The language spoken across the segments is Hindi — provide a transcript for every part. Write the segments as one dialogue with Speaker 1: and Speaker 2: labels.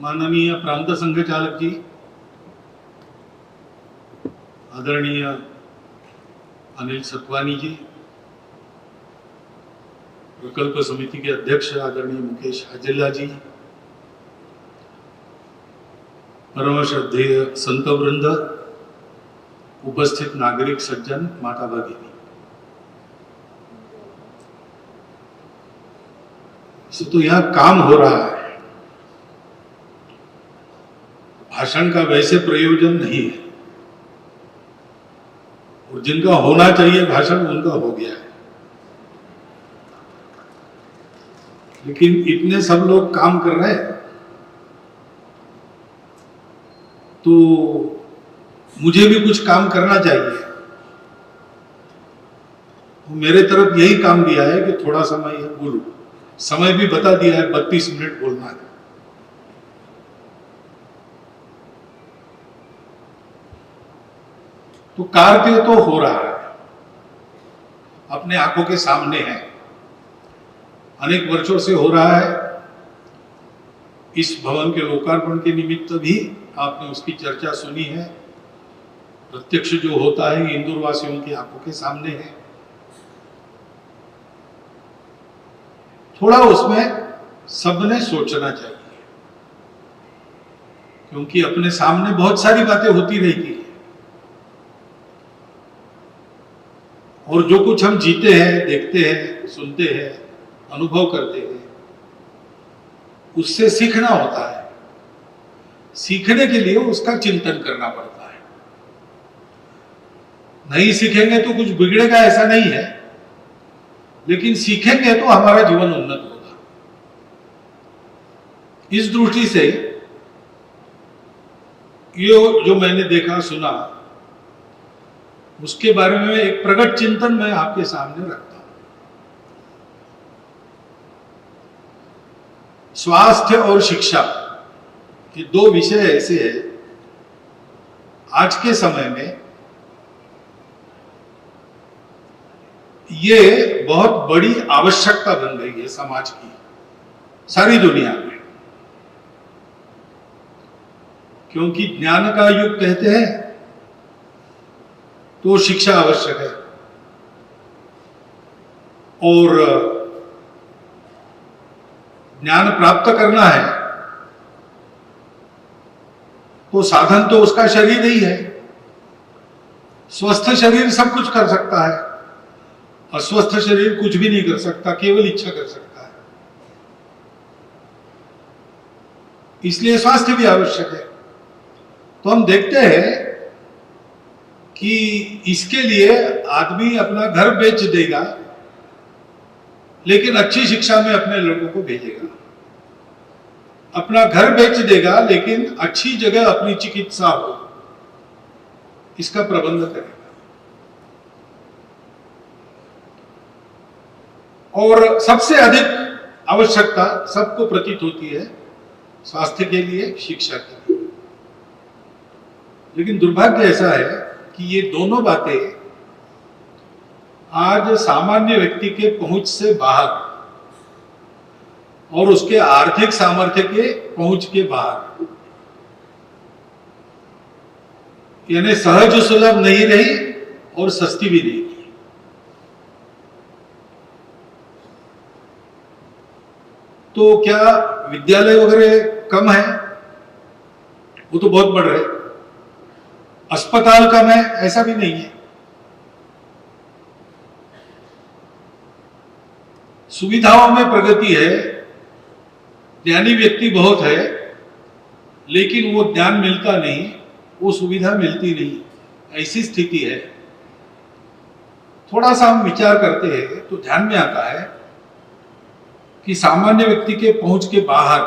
Speaker 1: माननीय प्रांत संघचालक जी, आदरणीय अनिल सत्वानी जी, प्रकल्प समिति के अध्यक्ष आदरणीय मुकेश हाजेला जी, परम श्रद्धेय संत वृंद, उपस्थित नागरिक सज्जन, माता भगिनी, तो यह काम हो रहा है। भाषण का वैसे प्रयोजन नहीं है, और जिनका होना चाहिए भाषण उनका हो गया है, लेकिन इतने सब लोग काम कर रहे हैं तो मुझे भी कुछ काम करना चाहिए। तो मेरे तरफ यही काम दिया है कि थोड़ा समय बोलूं। समय भी बता दिया है, 32 मिनट बोलना है। तो कार्य तो हो रहा है, अपने आंखों के सामने है, अनेक वर्षों से हो रहा है। इस भवन के लोकार्पण के निमित्त भी आपने उसकी चर्चा सुनी है। प्रत्यक्ष जो होता है इंदौर वासियों की आंखों के सामने है। थोड़ा उसमें सबने सोचना चाहिए, क्योंकि अपने सामने बहुत सारी बातें होती रहती है, और जो कुछ हम जीते हैं, देखते हैं, सुनते हैं, अनुभव करते हैं, उससे सीखना होता है। सीखने के लिए उसका चिंतन करना पड़ता है। नहीं सीखेंगे तो कुछ बिगड़ेगा ऐसा नहीं है, लेकिन सीखेंगे तो हमारा जीवन उन्नत होगा। इस दृष्टि से ये जो मैंने देखा सुना, उसके बारे में एक प्रगट चिंतन मैं आपके सामने रखता हूं। स्वास्थ्य और शिक्षा, ये दो विषय ऐसे हैं आज के समय में, ये बहुत बड़ी आवश्यकता बन गई है समाज की, सारी दुनिया में। क्योंकि ज्ञान का युग कहते हैं तो शिक्षा आवश्यक है, और ज्ञान प्राप्त करना है तो साधन तो उसका शरीर ही है। स्वस्थ शरीर सब कुछ कर सकता है, अस्वस्थ शरीर कुछ भी नहीं कर सकता, केवल इच्छा कर सकता है। इसलिए स्वास्थ्य भी आवश्यक है। तो हम देखते हैं कि इसके लिए आदमी अपना घर बेच देगा, लेकिन अच्छी शिक्षा में अपने लड़कों को भेजेगा। अपना घर बेच देगा, लेकिन अच्छी जगह अपनी चिकित्सा हो, इसका प्रबंध करेगा। और सबसे अधिक आवश्यकता सबको प्रतीत होती है स्वास्थ्य के लिए, शिक्षा के लिए। लेकिन दुर्भाग्य ऐसा है कि ये दोनों बातें आज सामान्य व्यक्ति के पहुंच से बाहर और उसके आर्थिक सामर्थ्य के पहुंच के बाहर, यानी सहज सुलभ नहीं रही और सस्ती भी नहीं रही। तो क्या विद्यालय वगैरह कम है? वो तो बहुत बढ़ रहे। अस्पताल कम है? ऐसा भी नहीं है। सुविधाओं में प्रगति है, ज्ञानी व्यक्ति बहुत है, लेकिन वो ज्ञान मिलता नहीं, वो सुविधा मिलती नहीं, ऐसी स्थिति है। थोड़ा सा हम विचार करते हैं तो ध्यान में आता है कि सामान्य व्यक्ति के पहुंच के बाहर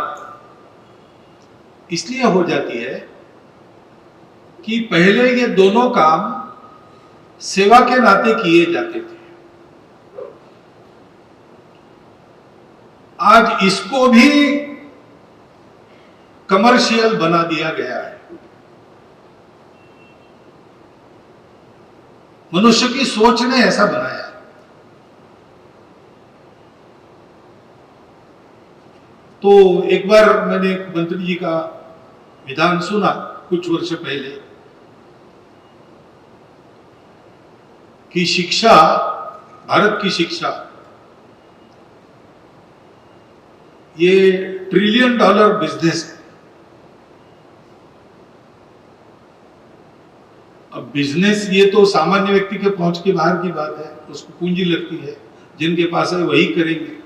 Speaker 1: इसलिए हो जाती है कि पहले ये दोनों काम सेवा के नाते किए जाते थे। आज इसको भी कमर्शियल बना दिया गया है। मनुष्य की सोच ने ऐसा बनाया। तो एक बार मैंने एक मंत्री जी का विधान सुना कुछ वर्ष पहले कि शिक्षा, भारत की शिक्षा ये $1 ट्रिलियन बिजनेस है। अब बिजनेस ये तो सामान्य व्यक्ति के पहुंच के बाहर की बात है, उसको पूंजी लगती है, जिनके पास है वही करेंगे।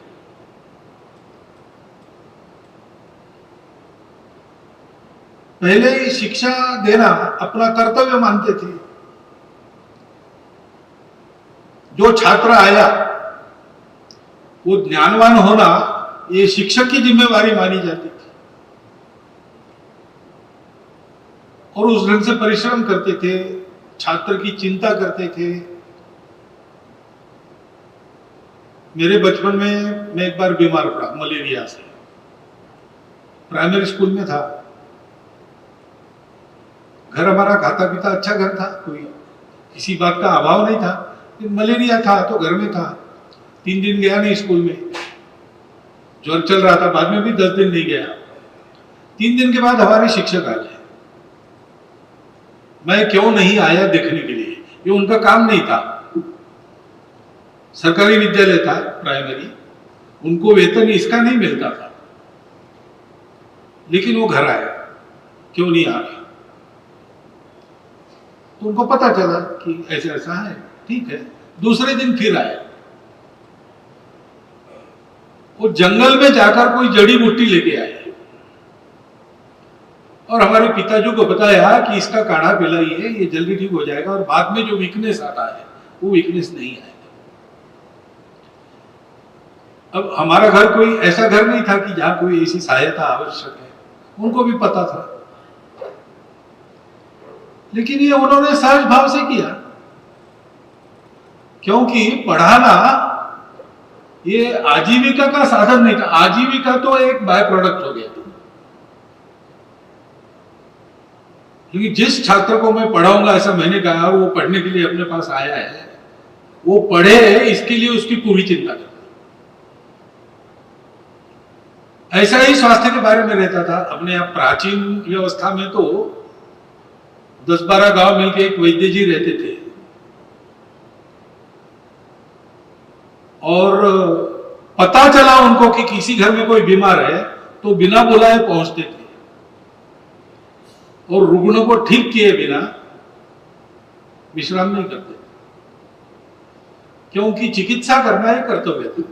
Speaker 1: पहले ही शिक्षा देना अपना कर्तव्य मानते थे। जो छात्र आया वो ज्ञानवान होना ये शिक्षक की जिम्मेवारी मानी जाती थी और उस ढंग से परिश्रम करते थे, छात्र की चिंता करते थे। मेरे बचपन में मैं एक बार बीमार पड़ा मलेरिया से, प्राइमरी स्कूल में था। घर हमारा खाता पीता अच्छा घर था, कोई किसी बात का अभाव नहीं था, लेकिन मलेरिया था तो घर में था। 3 दिन गया नहीं स्कूल में, ज्वर चल रहा था, बाद में भी 10 दिन नहीं गया। 3 दिन के बाद हमारे शिक्षक आ गए। मैं क्यों नहीं आया देखने के लिए, ये उनका काम नहीं था। सरकारी विद्यालय था प्राइमरी, उनको वेतन इसका नहीं मिलता था, लेकिन वो घर आया, क्यों नहीं आ रहा। तो उनको पता चला कि ऐसा ऐसा है, ठीक है। दूसरे दिन फिर आए, वो जंगल में जाकर कोई जड़ी बूटी लेके आए और हमारे पिताजी को बताया कि इसका काढ़ा पिलाइए, ये जल्दी ठीक हो जाएगा और बाद में जो वीकनेस आता है वो वीकनेस नहीं आएगा। अब हमारा घर कोई ऐसा घर नहीं था कि जहां कोई ऐसी सहायता आवश्यक है, उनको भी पता था, लेकिन ये उन्होंने सहज भाव से किया, क्योंकि पढ़ाना ये आजीविका का साधन नहीं था। आजीविका तो एक बाय प्रोडक्ट हो गया था। क्योंकि जिस छात्र को मैं पढ़ाऊंगा ऐसा मैंने कहा, वो पढ़ने के लिए अपने पास आया है, वो पढ़े इसके लिए उसकी पूरी चिंता करता। ऐसा ही स्वास्थ्य के बारे में रहता था। अपने आप प्राचीन व्यवस्था में तो 10-12 गांव मिलकर एक वैद्य जी रहते थे और पता चला उनको कि किसी घर में कोई बीमार है तो बिना बुलाए पहुंचते थे और रुग्ण को ठीक किए बिना विश्राम नहीं करते, क्योंकि चिकित्सा करना एक कर्तव्य था।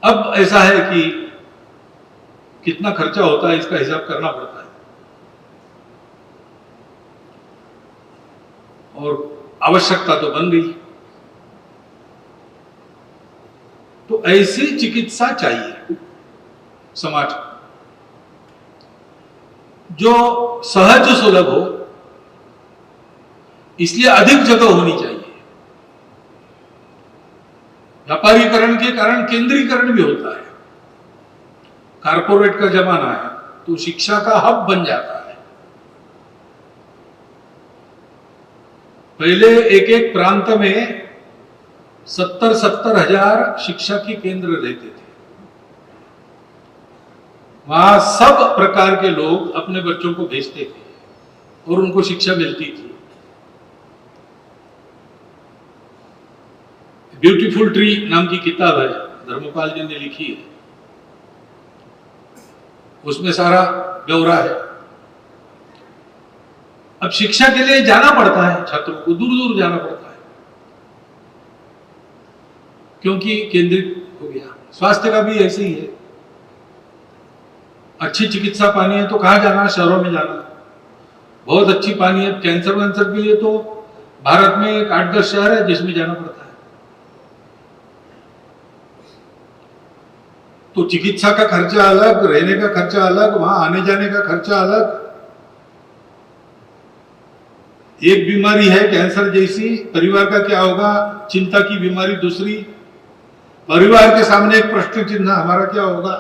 Speaker 1: अब ऐसा है कि कितना खर्चा होता है इसका हिसाब करना पड़ता है और आवश्यकता तो बन गई। तो ऐसी चिकित्सा चाहिए समाज को, जो सहज सुलभ हो, इसलिए अधिक जगह होनी चाहिए। व्यापारीकरण के कारण केंद्रीकरण भी होता है। कारपोरेट का जमाना है तो शिक्षा का हब बन जाता है। पहले एक एक प्रांत में 70-70 हजार शिक्षा के केंद्र रहते थे। वहां सब प्रकार के लोग अपने बच्चों को भेजते थे और उनको शिक्षा मिलती थी। ब्यूटीफुल ट्री नाम की किताब है, धर्मपाल जी ने लिखी है, उसमें सारा ब्यौरा है। अब शिक्षा के लिए जाना पड़ता है, छात्रों को दूर दूर जाना पड़ता है, क्योंकि केंद्रित हो गया। स्वास्थ्य का भी ऐसे ही है। अच्छी चिकित्सा पानी है तो कहां जाना, शहरों में जाना। बहुत अच्छी पानी है कैंसर वैंसर के लिए तो भारत में एक 8-10 शहर है जिसमें जाना पड़ता है। तो चिकित्सा का खर्चा अलग, रहने का खर्चा अलग, वहां आने जाने का खर्चा अलग। एक बीमारी है कैंसर जैसी, परिवार का क्या होगा, चिंता की बीमारी दूसरी, परिवार के सामने एक प्रश्न चिन्ह, हमारा क्या होगा।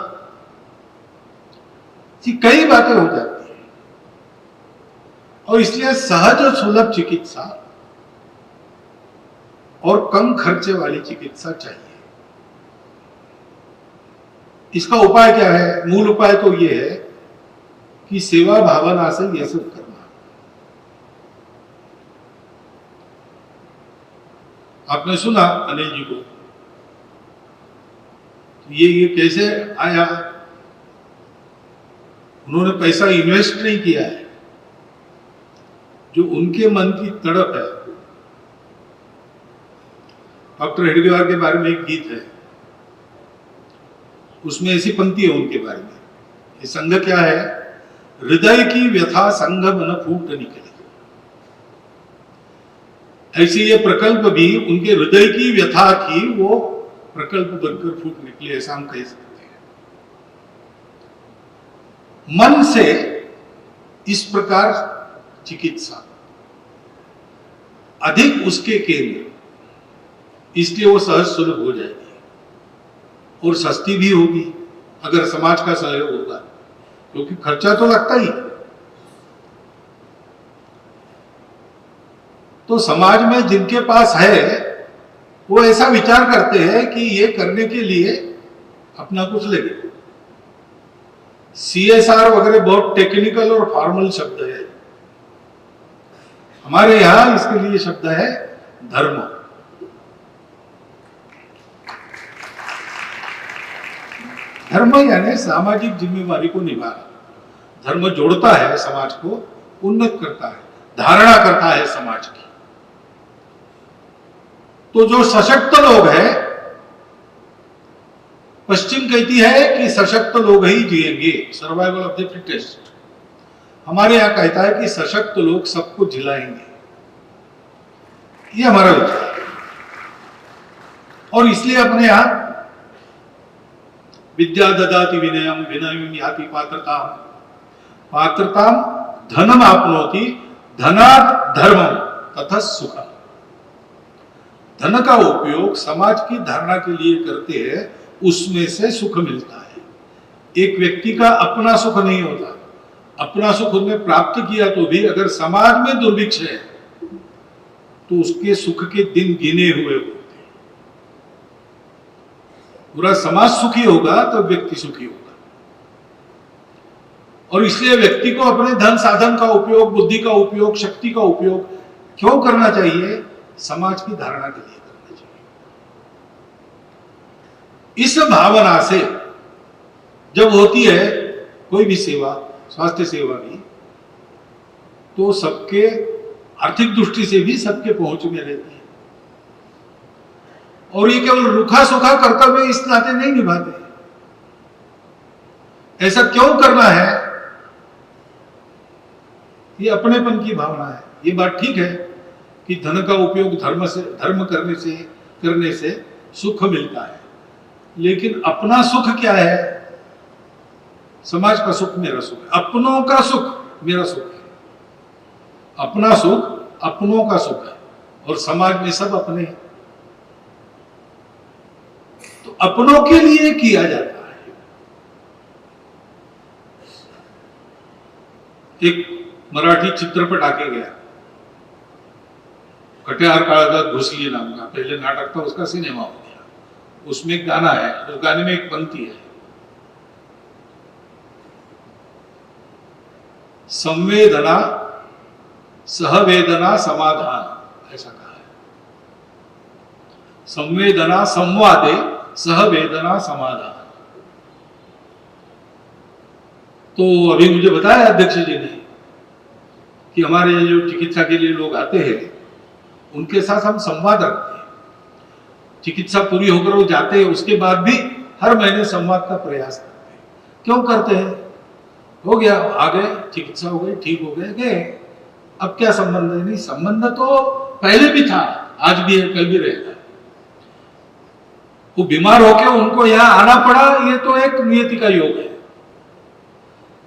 Speaker 1: कई बातें हो जाती है और इसलिए सहज और सुलभ चिकित्सा और कम खर्चे वाली चिकित्सा चाहिए। इसका उपाय क्या है? मूल उपाय तो यह है कि सेवा भावना से यह सब करना। आपने सुना अनिल जी को, ये कैसे आया? उन्होंने पैसा इन्वेस्ट नहीं किया है, जो उनके मन की तड़प है। डॉक्टर हेडगेवार के बारे में एक गीत है, उसमें ऐसी पंक्ति है उनके बारे में। ये संघ क्या है? हृदय की व्यथा संघ मन फूट निकली। ऐसे ये प्रकल्प भी उनके हृदय की व्यथा थी, वो प्रकल्प बनकर फूट निकले, ऐसा हम कह सकते हैं। मन से इस प्रकार चिकित्सा अधिक उसके केंद्र, इसलिए वो सहज सुलभ हो जाएगी और सस्ती भी होगी अगर समाज का सहयोग होगा, क्योंकि खर्चा तो लगता ही। तो समाज में जिनके पास है वो ऐसा विचार करते हैं कि ये करने के लिए अपना कुछ लगे। CSR वगैरह बहुत टेक्निकल और फॉर्मल शब्द है, हमारे यहां इसके लिए शब्द है धर्म। धर्म यानी सामाजिक जिम्मेवारी को निभाना। धर्म जोड़ता है समाज को, उन्नत करता है, धारणा करता है समाज की। तो जो सशक्त लोग हैं, पश्चिम कहती है कि सशक्त लोग ही जिएंगे, सर्वाइवल ऑफ द फिटेस्ट। हमारे यहां कहता है कि सशक्त लोग सबको झिलाएंगे। ये हमारा विचार है। और इसलिए अपने यहां विद्या ददाति विनयम विनयम याति पात्रताम पात्रताम धनम आपनोति धनात् धर्मम तथा सुखम। धन का उपयोग समाज की धारणा के लिए करते हैं, उसमें से सुख मिलता है। एक व्यक्ति का अपना सुख नहीं होता, अपना सुख उसने प्राप्त किया तो भी अगर समाज में दुर्भिक्ष है तो उसके सुख के दिन गिने हुए होते हैं। पूरा समाज सुखी होगा तो व्यक्ति सुखी होगा। और इसलिए व्यक्ति को अपने धन साधन का उपयोग, बुद्धि का उपयोग, शक्ति का उपयोग क्यों करना चाहिए? समाज की धारणा के लिए करना चाहिए। इस भावना से जब होती है कोई भी सेवा, स्वास्थ्य सेवा भी, तो सबके आर्थिक दृष्टि से भी सबके पहुंच में रहती है। और ये केवल रूखा सूखा कर्तव्य इस नाते नहीं निभाते। ऐसा क्यों करना है? ये अपनेपन की भावना है। ये बात ठीक है कि धन का उपयोग धर्म करने से सुख मिलता है, लेकिन अपना सुख क्या है? समाज का सुख मेरा सुख है, अपनों का सुख मेरा सुख है। अपना सुख अपनों का सुख है और समाज में सब अपने। तो अपनों के लिए किया जाता है। एक मराठी चित्रपट आके गया, कटियार काळात घुसली नाम का, पहले नाटक था, उसका सिनेमा हो गया। उसमें एक गाना है, उस गाने में एक पंक्ति है, संवेदना सहवेदना समाधान, ऐसा कहा है। संवेदना संवादे सहवेदना समाधान। तो अभी मुझे बताया अध्यक्ष जी ने कि हमारे जो चिकित्सा के लिए लोग आते हैं उनके साथ हम संवाद रखते हैं। चिकित्सा पूरी होकर वो जाते हैं, उसके बाद भी हर महीने संवाद का प्रयास करते हैं। क्यों करते हैं? हो गया, आ गए, चिकित्सा हो गई, ठीक हो गए, अब क्या संबंध है? नहीं, संबंध तो पहले भी था, आज भी है, कल भी रहेगा। वो बीमार होके उनको यहां आना पड़ा, ये तो एक नियति का योग है।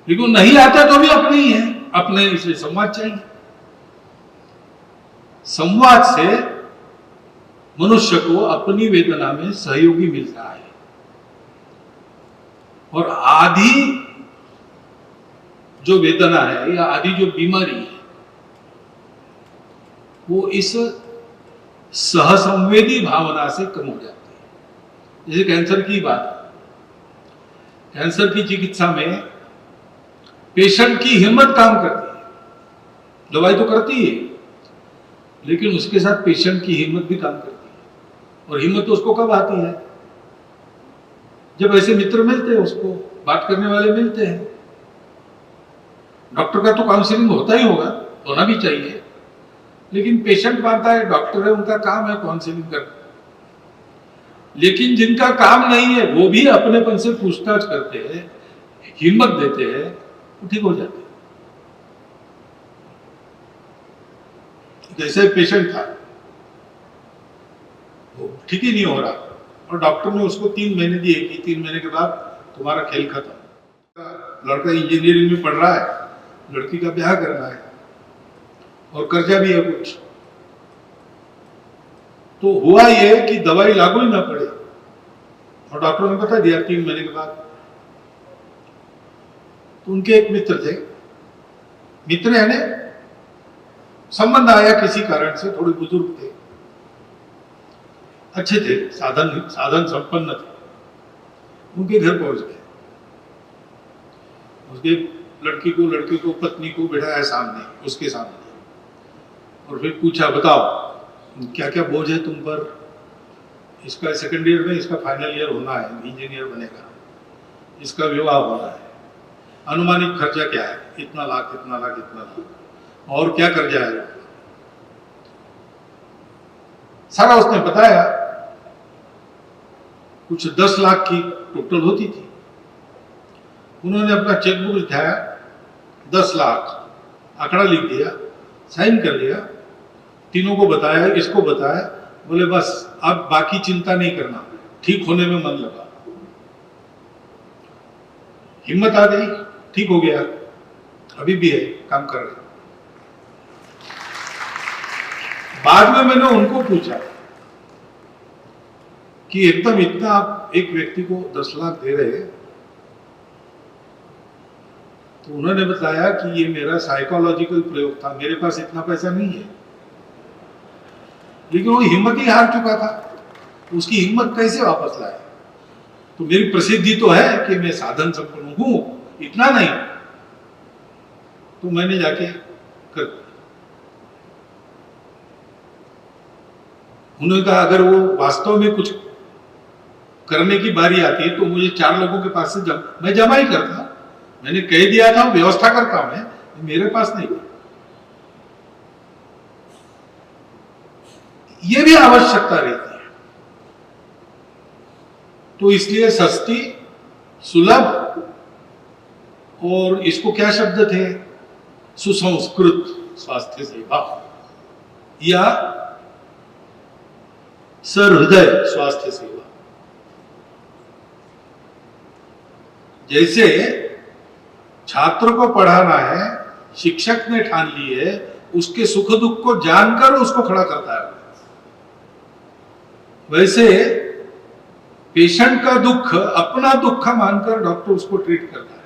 Speaker 1: लेकिन नहीं आते तो भी अपने ही है, अपने, इसलिए संवाद चाहिए। संवाद से मनुष्य को अपनी वेदना में सहयोगी मिलता है। और आदि जो वेदना है या आदि जो बीमारी है, वो इस सहसंवेदी भावना से कम हो जाती है। जैसे कैंसर की बात, कैंसर की चिकित्सा में पेशेंट की हिम्मत काम करती है, दवाई तो करती है, लेकिन उसके साथ पेशेंट की हिम्मत भी काम करती है। और हिम्मत तो उसको कब आती है? जब ऐसे मित्र मिलते हैं, उसको बात करने वाले मिलते हैं। डॉक्टर का तो काउंसलिंग होता ही होगा, होना भी चाहिए, लेकिन पेशेंट मानता है डॉक्टर है, उनका काम है काउंसलिंग करना। लेकिन जिनका काम नहीं है वो भी अपनेपन से पूछताछ करते हैं, हिम्मत देते हैं, वो ठीक हो जाते हैं। जैसे पेशेंट था, वो ठीक ही नहीं हो रहा और डॉक्टर ने उसको 3 महीने दिए कि 3 महीने के बाद तुम्हारा खेल खत्म। लड़का इंजीनियरिंग में पढ़ रहा है, लड़की का ब्याह करना है और कर्जा भी है कुछ। तो हुआ ये कि दवाई लागू ही ना पड़े और डॉक्टर ने बता दिया 3 महीने के बाद। तो उनके एक मित्र थे, मित्र यानी संबंध आया किसी कारण से, थोड़े बुजुर्ग थे, अच्छे थे, साधन संपन्न थे। उनके घर पहुंच गए, उसके लड़की को पत्नी को बिठाया सामने, उसके सामने, और फिर पूछा बताओ क्या क्या बोझ है तुम पर। इसका 2nd ईयर में इसका फाइनल ईयर होना है, इंजीनियर बनेगा, इसका विवाह होना है, अनुमानित खर्चा क्या है, इतना लाख इतना लाख इतना लाख, और क्या कर्जा है, सारा उसने बताया। कुछ 10 लाख की टोटल होती थी। उन्होंने अपना चेकबुक उठाया, 10 लाख आंकड़ा लिख दिया, साइन कर लिया, तीनों को बताया, इसको बताया, बोले बस अब बाकी चिंता नहीं करना, ठीक होने में मन लगा, हिम्मत आ गई, ठीक हो गया, अभी भी है, काम कर रहे। बाद में मैंने उनको पूछा कि एकदम इतना आप एक व्यक्ति को 10 लाख दे रहे, तो उन्होंने बताया कि ये मेरा साइकोलॉजिकल प्रयोग था, मेरे पास इतना पैसा नहीं है। लेकिन वो हिम्मत ही हार चुका था, तो उसकी हिम्मत कैसे वापस लाए? तो मेरी प्रसिद्धि तो है कि मैं साधन संपन्न हूं, इतना नहीं, तो मैंने जाके कर। उन्होंने कहा अगर वो वास्तव में कुछ करने की बारी आती है तो मुझे 4 लोगों के पास से मैं जमा ही करता, मैंने कह दिया था व्यवस्था करता हूं, मैं मेरे पास नहीं। ये भी आवश्यकता रहती है। तो इसलिए सस्ती, सुलभ, और इसको क्या शब्द थे, सुसंस्कृत स्वास्थ्य सेवा या सहृदय स्वास्थ्य सेवा। जैसे छात्र को पढ़ाना है, शिक्षक ने ठान ली है, उसके सुख दुख को जानकर उसको खड़ा करता है, वैसे पेशेंट का दुख अपना दुख मानकर डॉक्टर उसको ट्रीट करता है।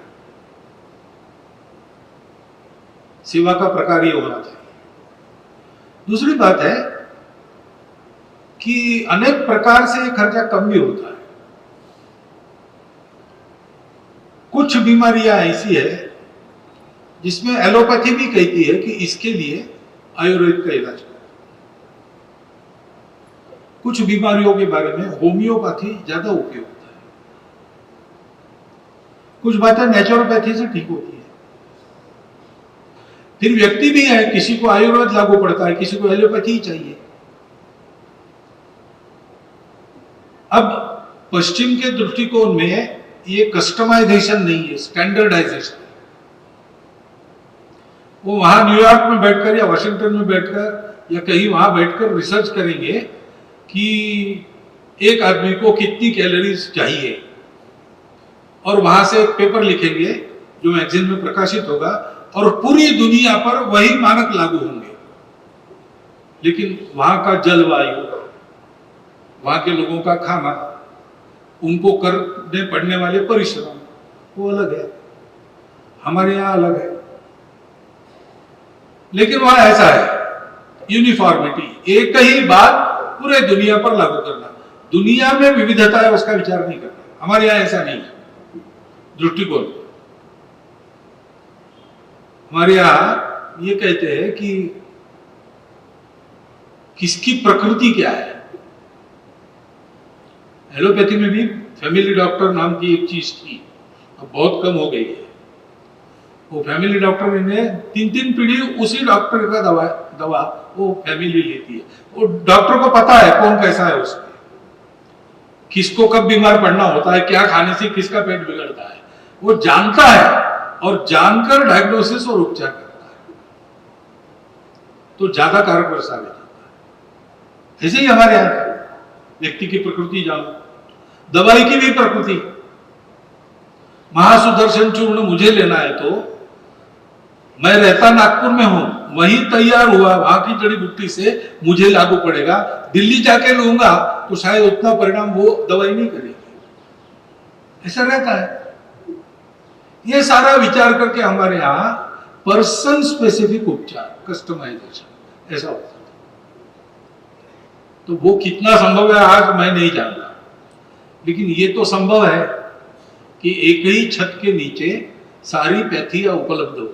Speaker 1: सेवा का प्रकार ये होना चाहिए। दूसरी बात है कि अनेक प्रकार से ये खर्चा कम भी होता है। कुछ बीमारियां ऐसी है जिसमें एलोपैथी भी कहती है कि इसके लिए आयुर्वेद का इलाज करो। कुछ बीमारियों के बारे में होम्योपैथी ज्यादा उपयोग होता है। कुछ बातें नेचुरोपैथी से ठीक होती है। फिर व्यक्ति भी है, किसी को आयुर्वेद लागू पड़ता है, किसी को एलोपैथी ही चाहिए। अब पश्चिम के दृष्टिकोण में ये कस्टमाइजेशन नहीं है, स्टैंडर्डाइजेशन है। वो वहां न्यूयॉर्क में बैठकर या वाशिंगटन में बैठकर या कहीं वहां बैठकर रिसर्च करेंगे कि एक आदमी को कितनी कैलोरीज चाहिए, और वहां से एक पेपर लिखेंगे जो मैगजीन में प्रकाशित होगा, और पूरी दुनिया पर वही मानक लागू होंगे। लेकिन वहां का जलवायु, वहां के लोगों का खाना, उनको करने पड़ने वाले परिश्रम वो अलग है, हमारे यहां अलग है। लेकिन वहां ऐसा है यूनिफॉर्मिटी, एक ही बात पूरे दुनिया पर लागू करना। दुनिया में विविधता है उसका विचार नहीं करना, हमारे यहां ऐसा नहीं है दृष्टिकोण। हमारे यहां ये कहते हैं कि किसकी प्रकृति क्या है। एलोपैथी में भी फैमिली डॉक्टर नाम की एक चीज थी, अब बहुत कम हो गई है। वो फैमिली डॉक्टर इन्हें 3-3 पीढ़ी उसी डॉक्टर का दवा वो फैमिली लेती है। वो डॉक्टर को पता है कौन कैसा है, उसमें किसको कब बीमार पड़ना होता है, क्या खाने से किसका पेट बिगड़ता है, वो जानता है और जानकर डायग्नोसिस और उपचार करता है, तो ज्यादा कारगर साबित होता है। ऐसे ही हमारे यहां व्यक्ति की प्रकृति जानो, दवाई की भी प्रकृति। महासुदर्शन चूर्ण मुझे लेना है तो मैं रहता नागपुर में हूं, वहीं तैयार हुआ वहां की जड़ी बूटी से मुझे लागू पड़ेगा। दिल्ली जाके लूंगा तो शायद उतना परिणाम वो दवाई नहीं करेगी, ऐसा रहता है। ये सारा विचार करके हमारे यहां पर्सन स्पेसिफिक उपचार, कस्टमाइजेशन ऐसा होता है। तो वो कितना संभव है आज मैं नहीं जानता, लेकिन ये तो संभव है कि एक ही छत के नीचे सारी पैथियां उपलब्ध हो।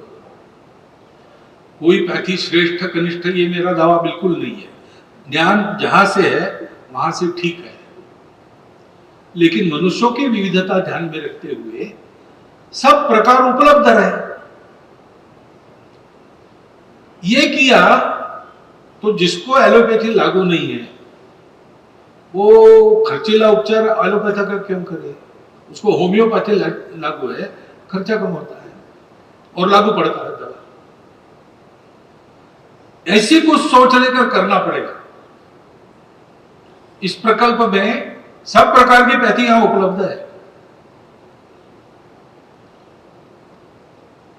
Speaker 1: कोई पैथी श्रेष्ठ कनिष्ठ ये मेरा दावा बिल्कुल नहीं है, ज्ञान जहां से है वहां से ठीक है, लेकिन मनुष्यों की विविधता ध्यान में रखते हुए सब प्रकार उपलब्ध रहे। ये किया तो जिसको एलोपैथी लागू नहीं है वो खर्चीला उपचार एलोपैथी का क्यों करे। उसको होम्योपैथी लागू है, खर्चा कम होता है और लागू पड़ता है दवा। ऐसी कुछ सोच लेकर करना पड़ेगा। इस प्रकल्प में सब प्रकार की पैथी यहां उपलब्ध है,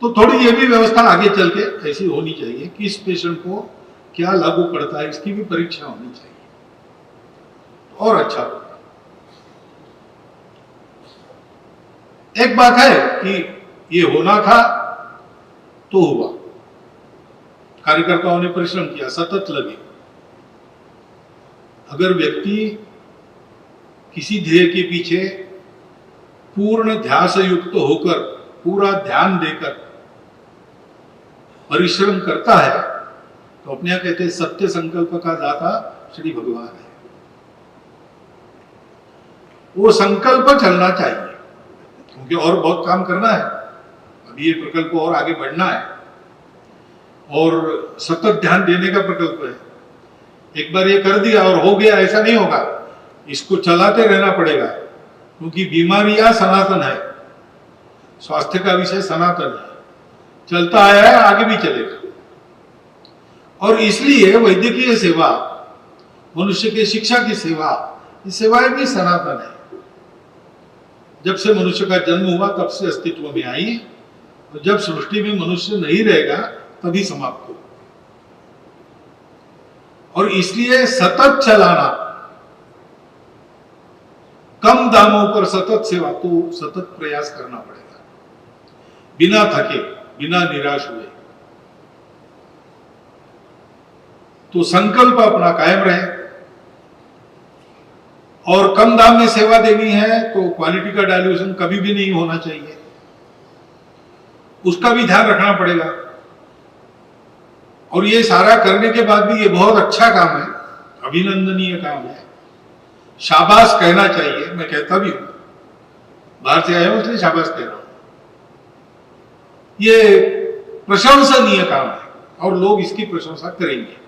Speaker 1: तो थोड़ी ये भी व्यवस्था आगे चल के ऐसी होनी चाहिए कि इस पेशेंट को क्या लागू पड़ता है इसकी भी परीक्षा होनी चाहिए, और अच्छा होगा। एक बात है कि ये होना था तो हुआ, कार्यकर्ताओं ने परिश्रम किया, सतत लगे। अगर व्यक्ति किसी ध्येय के पीछे पूर्ण ध्यास युक्त होकर, पूरा ध्यान देकर परिश्रम करता है तो अपने यहां कहते हैं सत्य संकल्प का दाता श्री भगवान है। वो संकल्प चलना चाहिए, क्योंकि और बहुत काम करना है, अभी ये प्रकल्प और आगे बढ़ना है और सतत ध्यान देने का प्रकल्प है। एक बार ये कर दिया और हो गया ऐसा नहीं होगा, इसको चलाते रहना पड़ेगा, क्योंकि बीमारियां सनातन है, स्वास्थ्य का विषय सनातन है, चलता आया है, आगे भी चलेगा। और इसलिए वैद्यकीय सेवा, मनुष्य की शिक्षा की सेवा, ये सेवाएं भी सनातन है। जब से मनुष्य का जन्म हुआ तब से अस्तित्व में आई, और जब सृष्टि में मनुष्य नहीं रहेगा तभी समाप्त हो। और इसलिए सतत चलाना, कम दामों पर सतत सेवा, तो सतत प्रयास करना पड़ेगा, बिना थके, बिना निराश हुए। तो संकल्प अपना कायम रहे, और कम दाम में सेवा देनी है तो क्वालिटी का डायल्यूशन कभी भी नहीं होना चाहिए, उसका भी ध्यान रखना पड़ेगा। और ये सारा करने के बाद भी ये बहुत अच्छा काम है, अभिनंदनीय काम है, शाबाश कहना चाहिए। मैं कहता भी हूं, बाहर से आया हूं इसलिए शाबाश कह रहा हूं। ये प्रशंसनीय काम है और लोग इसकी प्रशंसा करेंगे।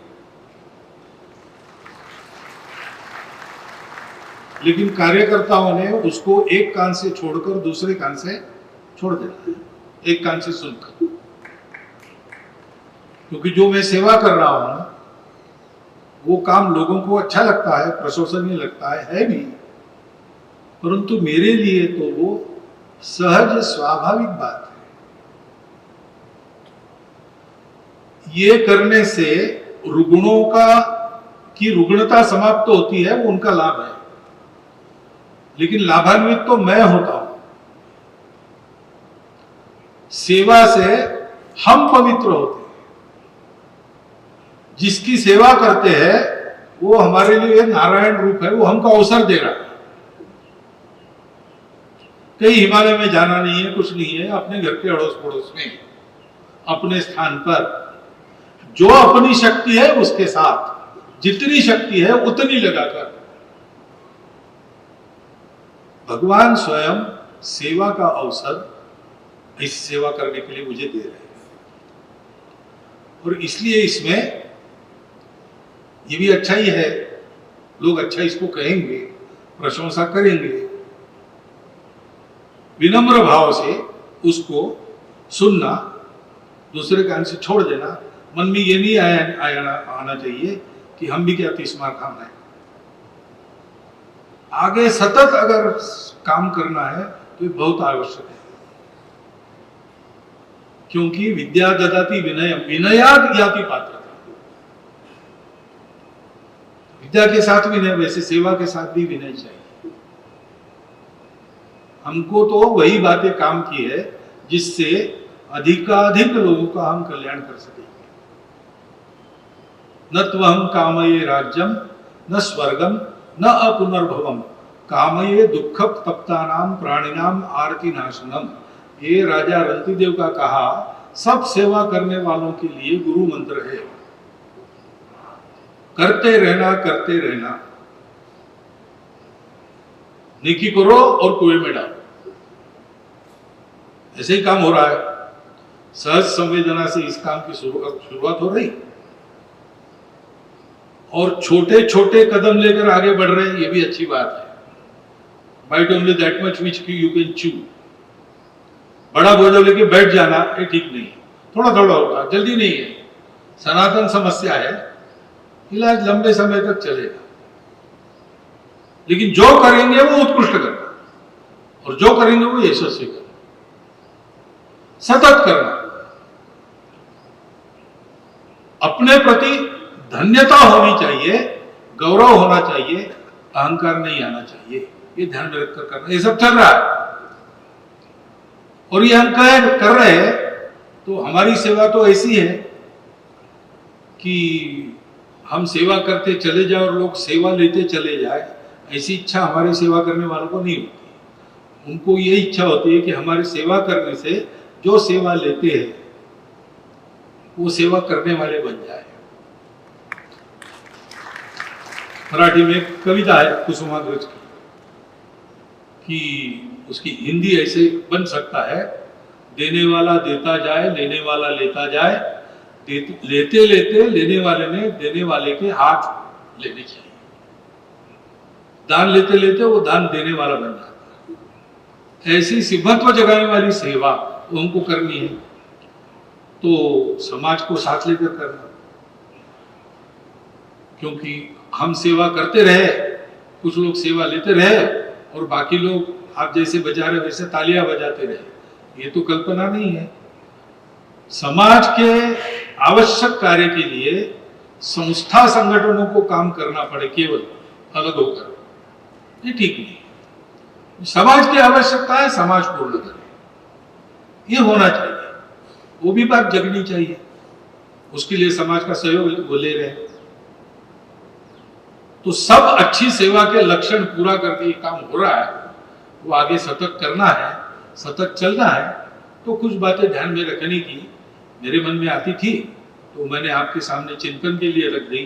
Speaker 1: लेकिन कार्यकर्ताओं ने उसको एक कान से छोड़कर दूसरे कान से छोड़ देना है, एक कान से सुनकर। क्योंकि जो मैं सेवा कर रहा हूं वो काम लोगों को अच्छा लगता है, प्रशंसनीय लगता है भी, परंतु मेरे लिए तो वो सहज स्वाभाविक बात है। ये करने से रुग्णों की रुग्णता समाप्त होती है, वो उनका लाभ है, लेकिन लाभान्वित तो मैं होता हूं। सेवा से हम पवित्र होते हैं। जिसकी सेवा करते हैं वो हमारे लिए नारायण रूप है, वो हमको अवसर दे रहा है। कहीं हिमालय में जाना नहीं है, कुछ नहीं है, अपने घर के अड़ोस पड़ोस में अपने स्थान पर जो अपनी शक्ति है उसके साथ जितनी शक्ति है उतनी लगाकर भगवान स्वयं सेवा का अवसर इस सेवा करने के लिए मुझे दे रहे हैं। और इसलिए इसमें ये भी अच्छा ही है, लोग अच्छा इसको कहेंगे, प्रशंसा करेंगे, विनम्र भाव से उसको सुनना, दूसरे कान से छोड़ देना। मन में ये नहीं आना चाहिए कि हम भी क्या 30 मार खाना है। आगे सतत अगर काम करना है तो ये बहुत आवश्यक है, क्योंकि विद्या ददाति विनय, विनयाद याति पात्रता। विद्या के साथ विनय, वैसे सेवा के साथ भी विनय चाहिए। हमको तो वही बातें काम की है जिससे अधिकाधिक लोगों का हम कल्याण कर सकेंगे। न त्वहं कामये राज्यम न स्वर्गम न अपुनर्भवम कामये दुख तप्तानाम प्राणिनाम आरती नाशनम। ये राजा रंतिदेव का कहा सब सेवा करने वालों के लिए गुरु मंत्र है, करते रहना, नेकी करो और कुएं में डालो। ऐसे ही काम हो रहा है, सहज संवेदना से इस काम की शुरुआत हो रही और छोटे छोटे कदम लेकर आगे बढ़ रहे हैं, ये भी अच्छी बात है। Bite only that much which you can chew. बड़ा बोझ लेके बैठ जाना ये ठीक नहीं है, थोड़ा थोड़ा होगा, जल्दी नहीं है। सनातन समस्या है, इलाज लंबे समय तक चलेगा, लेकिन जो करेंगे वो उत्कृष्ट करना और जो करेंगे वो यशस्वी करना, सतत करना। अपने प्रति धन्यता होनी चाहिए, गौरव होना चाहिए, अहंकार नहीं आना चाहिए, ये ध्यान में रखकर करना। ये सब चल रहा है और ये हम कर रहे हैं तो हमारी सेवा तो ऐसी है कि हम सेवा करते चले जाए और लोग सेवा लेते चले जाए, ऐसी इच्छा हमारी सेवा करने वालों को नहीं होती। उनको ये इच्छा होती है कि हमारी सेवा करने से जो सेवा लेते हैं वो सेवा करने वाले बन जाए। मराठी में एक कविता है कुसुमाग्रज की, कि उसकी हिंदी ऐसे बन सकता है, देने वाला देता जाए, लेने वाला लेता जाए, लेते लेते लेने वाले ने देने वाले के हाथ लेने चाहिए। दान लेते लेते वो दान देने वाला बन जाता है। ऐसी सिद्धत्व जगाने वाली सेवा वो हमको करनी है, तो समाज को साथ लेकर करना, क्योंकि हम सेवा करते रहे, कुछ लोग सेवा लेते रहे और बाकी लोग आप जैसे बजा रहे वैसे तालियां बजाते रहे, ये तो कल्पना नहीं है। समाज के आवश्यक कार्य के लिए संस्था संगठनों को काम करना पड़े केवल अलग होकर, ये ठीक नहीं। समाज की आवश्यकता है, समाज पूर्ण करे, ये होना चाहिए। वो भी बात जगनी चाहिए, उसके लिए समाज का सहयोग वो ले रहे हैं। तो सब अच्छी सेवा के लक्षण पूरा करके ये काम हो रहा है, वो आगे सतत करना है, सतत चलना है। तो कुछ बातें ध्यान में रखने की मेरे मन में आती थी, तो मैंने आपके सामने चिंतन के लिए रख दी।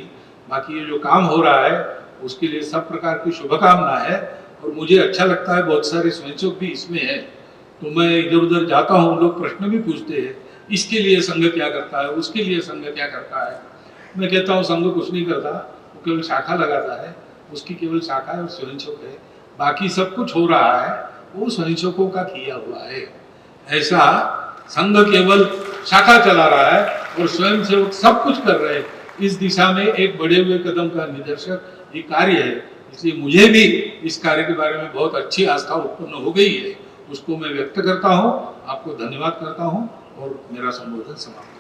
Speaker 1: बाकी ये जो काम हो रहा है उसके लिए सब प्रकार की शुभकामना है और मुझे अच्छा लगता है, बहुत सारे स्वयंसेवक भी इसमें है। तो मैं इधर उधर जाता हूँ, लोग प्रश्न भी पूछते हैं, इसके लिए संघ क्या करता है, उसके लिए संघ क्या करता है। मैं कहता हूँ संघ कुछ नहीं करता, वो केवल शाखा लगाता है, उसकी केवल शाखा है और स्वयंसेवक है। बाकी सब कुछ हो रहा है वो स्वयंसेवकों का किया हुआ है। ऐसा संघ केवल शाखा चला रहा है और स्वयंसेवक सब कुछ कर रहे हैं। इस दिशा में एक बढ़े हुए कदम का निदर्शक ये कार्य है। इसलिए मुझे भी इस कार्य के बारे में बहुत अच्छी आस्था उत्पन्न हो गई है, उसको मैं व्यक्त करता हूँ, आपको धन्यवाद करता हूँ और मेरा संबोधन समाप्त।